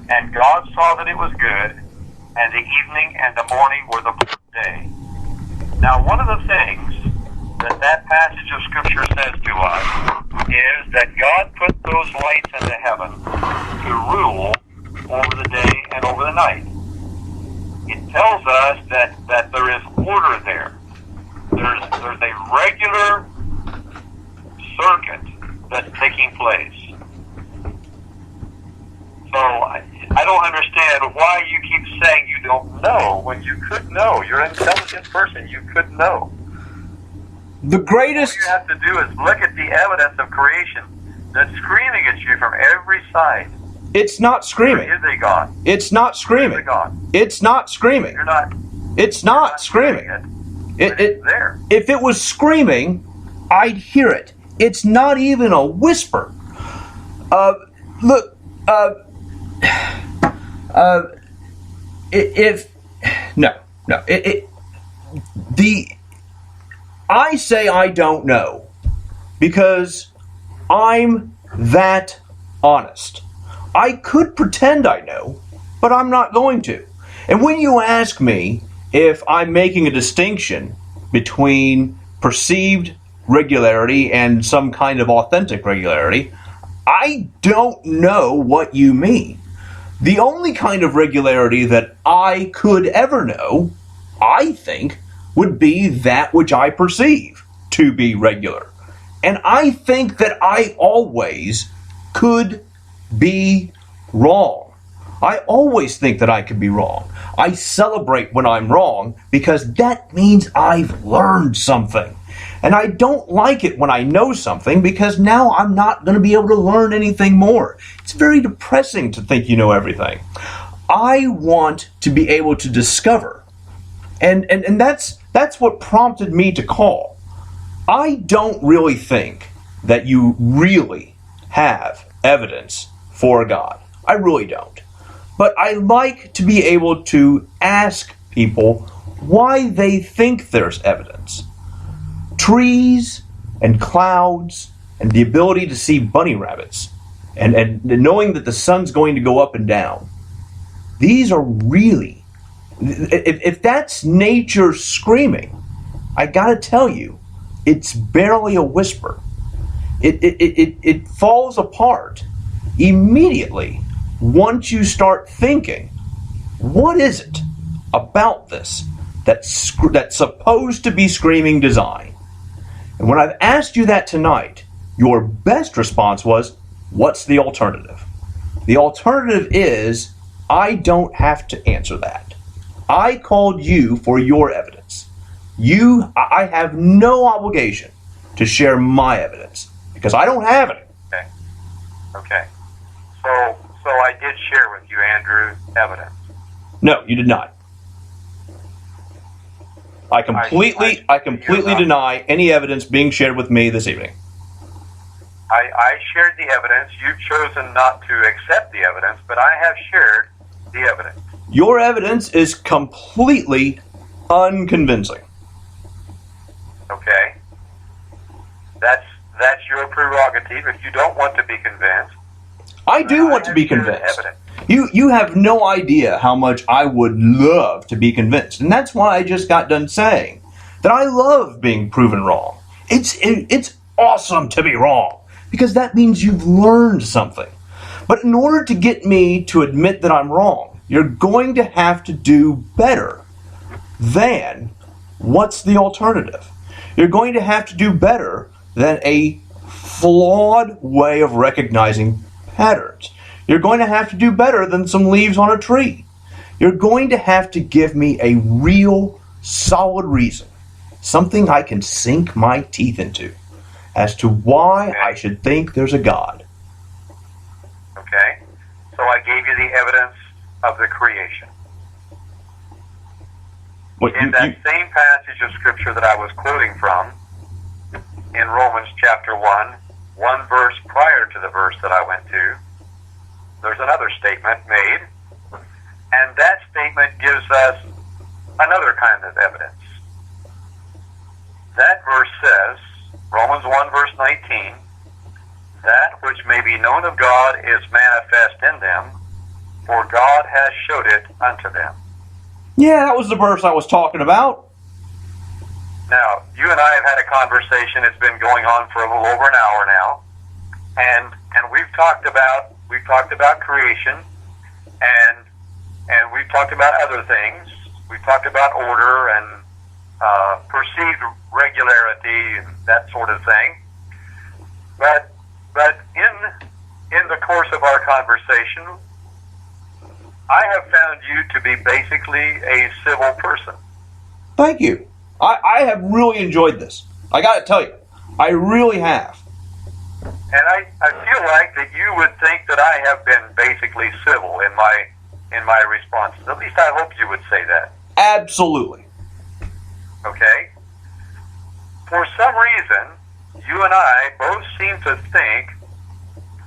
And God saw that it was good, and the evening and the morning were the fourth day. Now, one of the things that passage of Scripture says to us is that God put those lights into heaven to rule over the day and over the night. It tells us that there is order there. There's a regular circuit that's taking place. So I don't understand why you keep saying you don't know when you could know. You're an intelligent person. You could know. The greatest... All you have to do is look at the evidence of creation that's screaming at you from every side. It's not screaming. There is a God. It's not screaming. There is a God. It's not screaming. It's not screaming. It's there. If it was screaming, I'd hear it. It's not even a whisper. Look, I say I don't know because I'm that honest. I could pretend I know, but I'm not going to. And when you ask me if I'm making a distinction between perceived regularity and some kind of authentic regularity, I don't know what you mean. The only kind of regularity that I could ever know, I think, would be that which I perceive to be regular. And I think that I always could be wrong. I always think that I could be wrong. I celebrate when I'm wrong because that means I've learned something. And I don't like it when I know something because now I'm not going to be able to learn anything more. It's very depressing to think you know everything. I want to be able to discover. And that's what prompted me to call. I don't really think that you really have evidence for God. I really don't. But I like to be able to ask people why they think there's evidence. Trees and clouds and the ability to see bunny rabbits and knowing that the sun's going to go up and down. These are really, if that's nature screaming, I gotta tell you, it's barely a whisper. It falls apart immediately once you start thinking, what is it about this that's supposed to be screaming design? And when I've asked you that tonight, your best response was, what's the alternative? The alternative is, I don't have to answer that. I called you for your evidence. I have no obligation to share my evidence because I don't have it. Okay. So I did share with you, Andrew, evidence. No, you did not. I completely deny any evidence being shared with me this evening. I shared the evidence. You've chosen not to accept the evidence, but I have shared the evidence. Your evidence is completely unconvincing. Okay. That's your prerogative. If you don't want to be convinced, I do want to be convinced. You have no idea how much I would love to be convinced. And that's why I just got done saying that I love being proven wrong. It's awesome to be wrong because that means you've learned something. But in order to get me to admit that I'm wrong, you're going to have to do better than what's the alternative. You're going to have to do better than a flawed way of recognizing patterns. You're going to have to do better than some leaves on a tree. You're going to have to give me a real, solid reason, something I can sink my teeth into, as to why I should think there's a God. Okay? So I gave you the evidence of the creation. In that same passage of Scripture that I was quoting from, in Romans chapter 1 verse prior to the verse that I went to, there's another statement made, and that statement gives us another kind of evidence. That verse says, Romans 1 verse 19, that which may be known of God is manifest in them, for God has showed it unto them. Yeah, that was the verse I was talking about. Now, you and I have had a conversation. It's been going on for a little over an hour now, and we've talked about creation, and we've talked about other things. We've talked about order and perceived regularity and that sort of thing. But in the course of our conversation, I have found you to be basically a civil person. Thank you. I have really enjoyed this. I got to tell you, I really have. And I feel like that you would think that I have been basically civil in my responses. At least I hope you would say that. Absolutely. Okay? For some reason, you and I both seem to think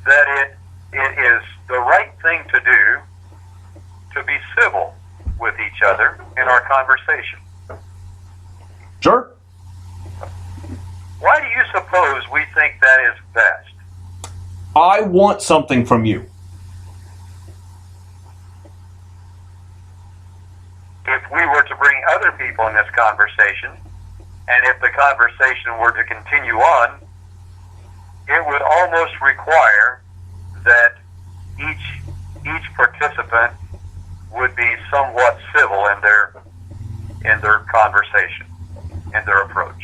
that it is the right thing to do to be civil with each other in our conversation. Sure. Why do you suppose we think that is best? I want something from you. If we were to bring other people in this conversation, and if the conversation were to continue on, it would almost require that each participant would be somewhat civil in their conversation, in their approach.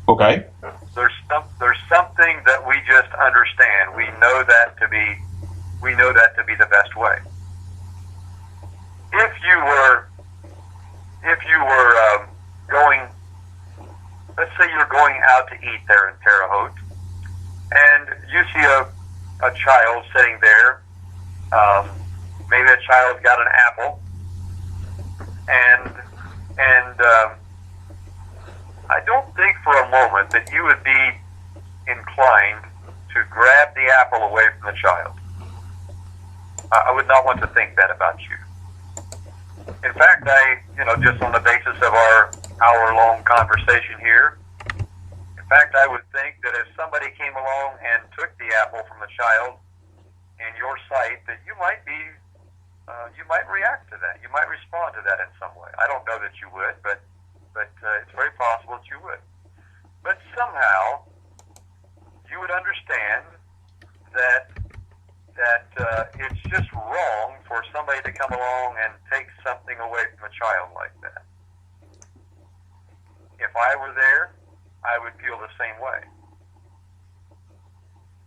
Okay. There's something that we just understand. We know that to be the best way. If you were going, let's say you're going out to eat there in Terre Haute, and you see a child sitting there. Maybe a child's got an apple, and I don't think for a moment that you would be inclined to grab the apple away from the child. I would not want to think that about you. In fact, just on the basis of our hour-long conversation here, in fact, I would think that if somebody came along and took the apple from the child in your sight, that you might react to that. You might respond to that in some way. I don't know that you would, but it's very possible that you would. But somehow, you would understand that it's just wrong for somebody to come along and take something away from a child like that. If I were there, I would feel the same way.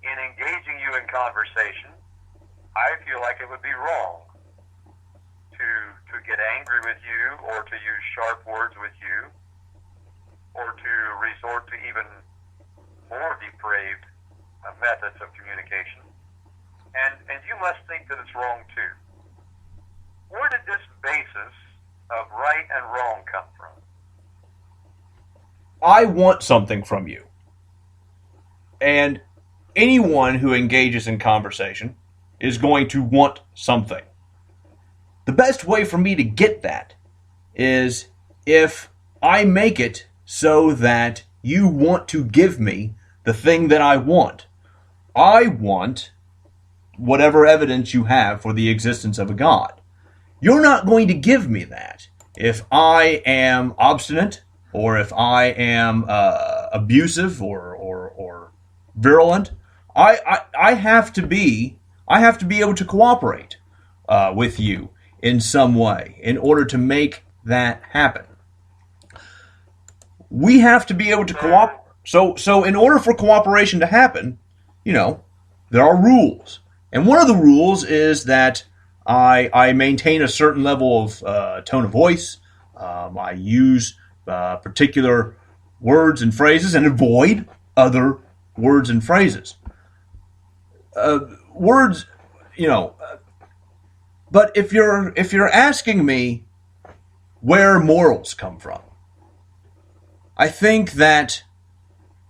In engaging you in conversation, I feel like it would be wrong to get angry with you, or to use sharp words with you, or to resort to even more depraved methods of communication. And you must think that it's wrong too. Where did this basis of right and wrong come from? I want something from you. And anyone who engages in conversation is going to want something. The best way for me to get that is if I make it so that you want to give me the thing that I want. I want whatever evidence you have for the existence of a God. You're not going to give me that. If I am obstinate, or if I am abusive or virulent, I have to be able to cooperate with you in some way in order to make that happen. We have to be able to cooperate. So in order for cooperation to happen, there are rules. And one of the rules is that I maintain a certain level of tone of voice. I use particular words and phrases and avoid other words and phrases. But if you're asking me where morals come from, I think that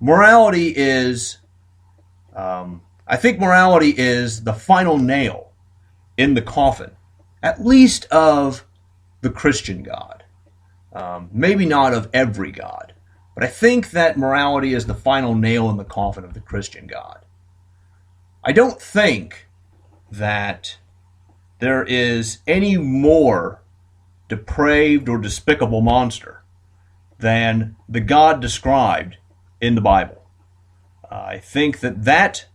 morality is the final nail in the coffin, at least of the Christian God. Maybe not of every God, but I think that morality is the final nail in the coffin of the Christian God. I don't think that there is any more depraved or despicable monster than the God described in the Bible. I think that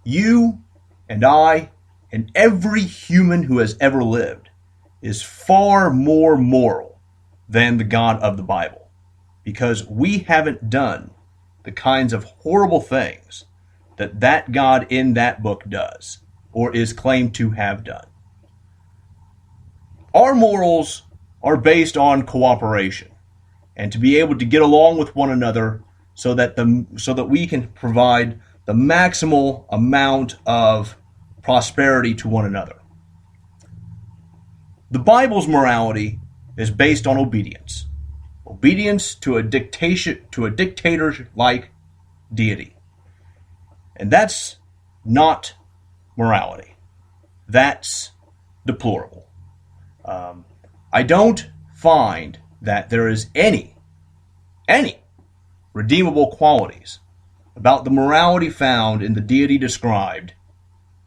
you and I and every human who has ever lived is far more moral than the God of the Bible, because we haven't done the kinds of horrible things that God in that book does, or is claimed to have done. Our morals are based on cooperation, and to be able to get along with one another so that we can provide the maximal amount of prosperity to one another. The Bible's morality is based on obedience. Obedience to a dictator-like deity. And that's not morality. That's deplorable. I don't find that there is any redeemable qualities about the morality found in the deity described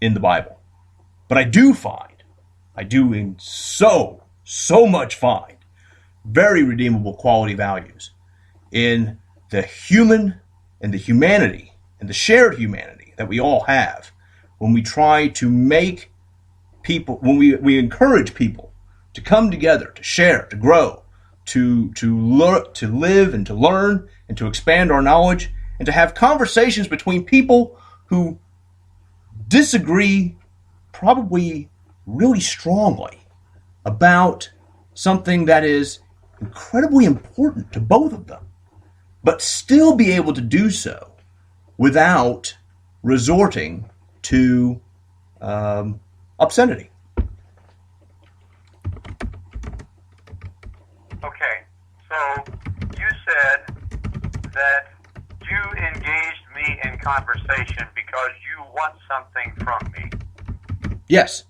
in the Bible. But I do in so much find very redeemable quality values in the human and the humanity and the shared humanity that we all have when we try to make people, when we encourage people to come together, to share, to grow, to live and to learn and to expand our knowledge and to have conversations between people who disagree probably really strongly about something that is incredibly important to both of them, but still be able to do so without resorting to obscenity. Okay, so you said that you engaged me in conversation because you want something from me. Yes.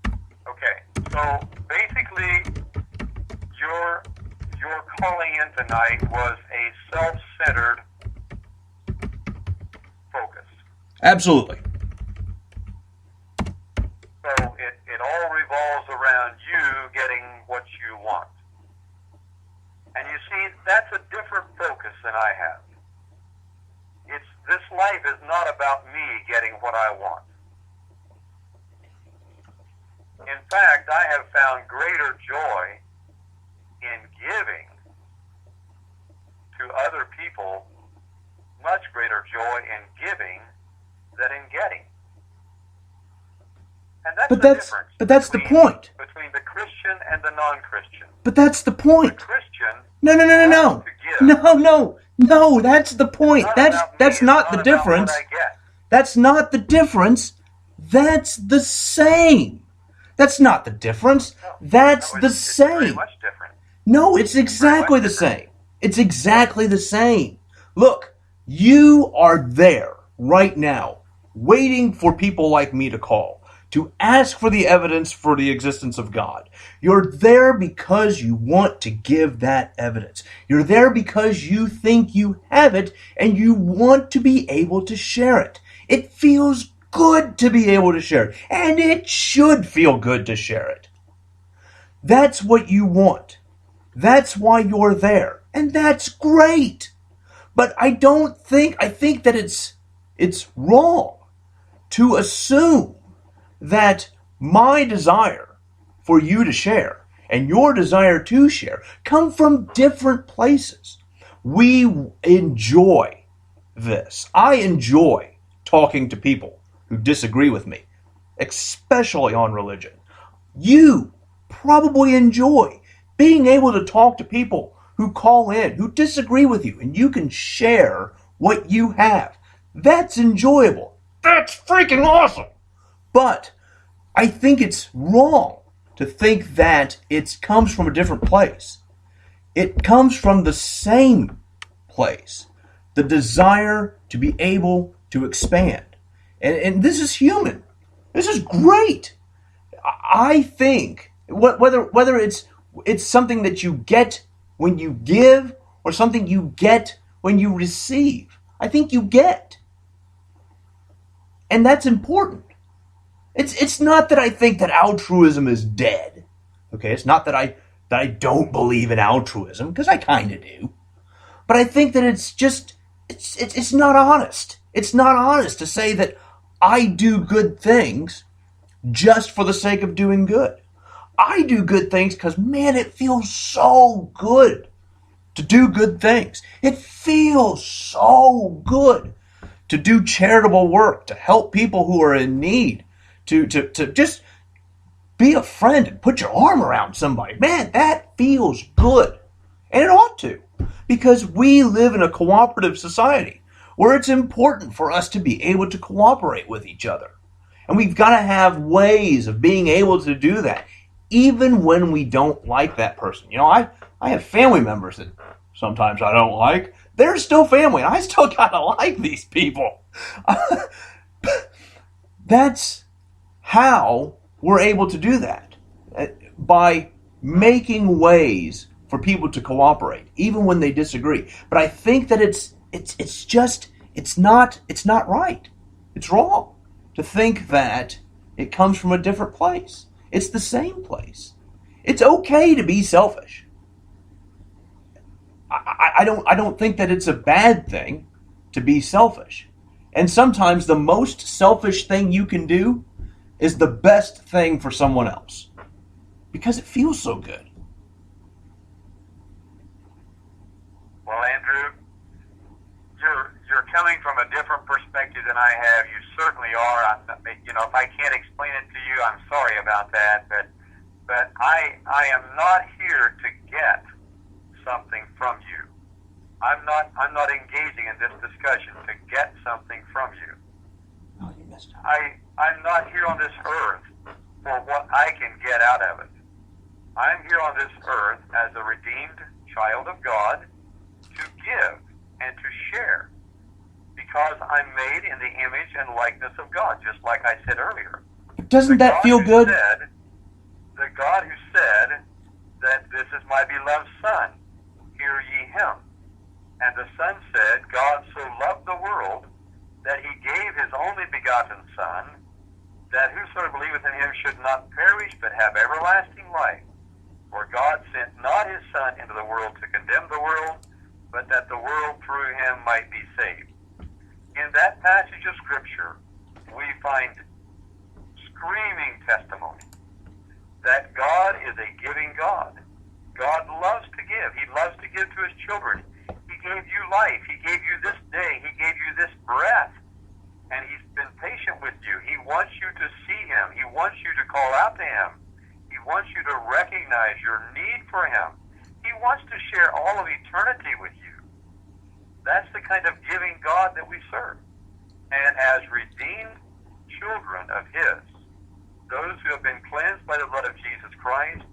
Okay, so basically your calling in tonight was a self-centered focus. Absolutely. So it all revolves around you getting what you want. And you see, that's a different focus than I have. This life is not about me getting what I want. In fact, I have found greater joy in giving to other people, much greater joy in giving than in getting. And that's the difference. But that's the point. Between the Christian and the non-Christian. But that's the point. The Christian No. No, that's the point. That's not the difference. That's not the difference. That's the same. That's not the difference. That's the same. It's very much different. No, it's exactly the same. It's exactly the same. Look, you are there right now, waiting for people like me to call, to ask for the evidence for the existence of God. You're there because you want to give that evidence. You're there because you think you have it and you want to be able to share it. It feels good to be able to share it, and it should feel good to share it. That's what you want. That's why you're there, and that's great. But I think that it's wrong to assume that my desire for you to share and your desire to share come from different places. We enjoy this. I enjoy talking to people who disagree with me, especially on religion. You probably enjoy being able to talk to people who call in, who disagree with you, and you can share what you have. That's enjoyable. That's freaking awesome. But I think it's wrong to think that it comes from a different place. It comes from the same place. The desire to be able to expand. And this is human. This is great. I think whether it's something that you get when you give or something you get when you receive, I think you get. And that's important. It's not that I think that altruism is dead. Okay, it's not that I don't believe in altruism, because I kind of do. But I think that it's not honest. It's not honest to say that I do good things just for the sake of doing good. I do good things because, man, it feels so good to do good things. It feels so good to do charitable work, to help people who are in need, to just be a friend and put your arm around somebody. Man, that feels good. And it ought to, because we live in a cooperative society where it's important for us to be able to cooperate with each other. And we've got to have ways of being able to do that, even when we don't like that person. You know, I have family members that sometimes I don't like. They're still family, and I still gotta like these people. That's how we're able to do that, by making ways for people to cooperate, even when they disagree. But I think that it's not right. It's wrong to think that it comes from a different place. It's the same place. It's okay to be selfish. I don't think that it's a bad thing to be selfish. And sometimes the most selfish thing you can do is the best thing for someone else, because it feels so good. Well, Andrew, you're coming from a different perspective than I have. You certainly are. If I can't explain it to you, I'm sorry about that. But I am not here to get something from you. I'm not engaging in this discussion to get something from you. Oh, you missed out. I'm not here on this earth for what I can get out of it. I'm here on this earth as a redeemed child of God to give and to share, because I'm made in the image and likeness of God, just like I said earlier. Doesn't that feel good? The God who said that this is my beloved Son, hear ye him. And the Son said, God so loved the world that he gave his only begotten Son, that whosoever believeth in him should not perish but have everlasting life. For God sent not his Son into the world to condemn the world, but that the world through him might be saved. In that passage of Scripture, we find screaming testimony that God is a giving God. God loves to give. He loves to give to his children. He gave you life. He gave you this day. He gave you this breath. And he's been patient with you. He wants you to see him. He wants you to call out to him. He wants you to recognize your need for him. He wants to share all of eternity with you. That's the kind of giving God that we serve. And as redeemed children of his, those who have been cleansed by the blood of Jesus Christ,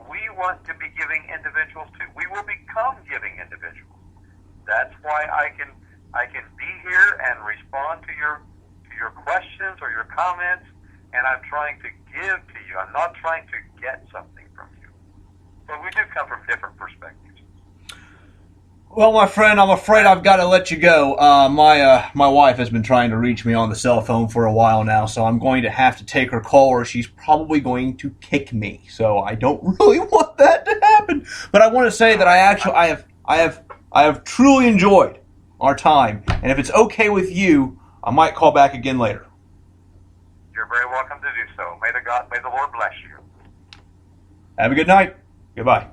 we want to be giving individuals too. We will become giving individuals. That's why I can be here and respond to your questions or your comments, and I'm trying to give to you. I'm not trying to get something from you. But we do come from different perspectives. Well, my friend, I'm afraid I've got to let you go. My wife has been trying to reach me on the cell phone for a while now, so I'm going to have to take her call, or she's probably going to kick me. So I don't really want that to happen. But I want to say that I have truly enjoyed our time, and if it's okay with you, I might call back again later. You're very welcome to do so. May the Lord bless you. Have a good night. Goodbye.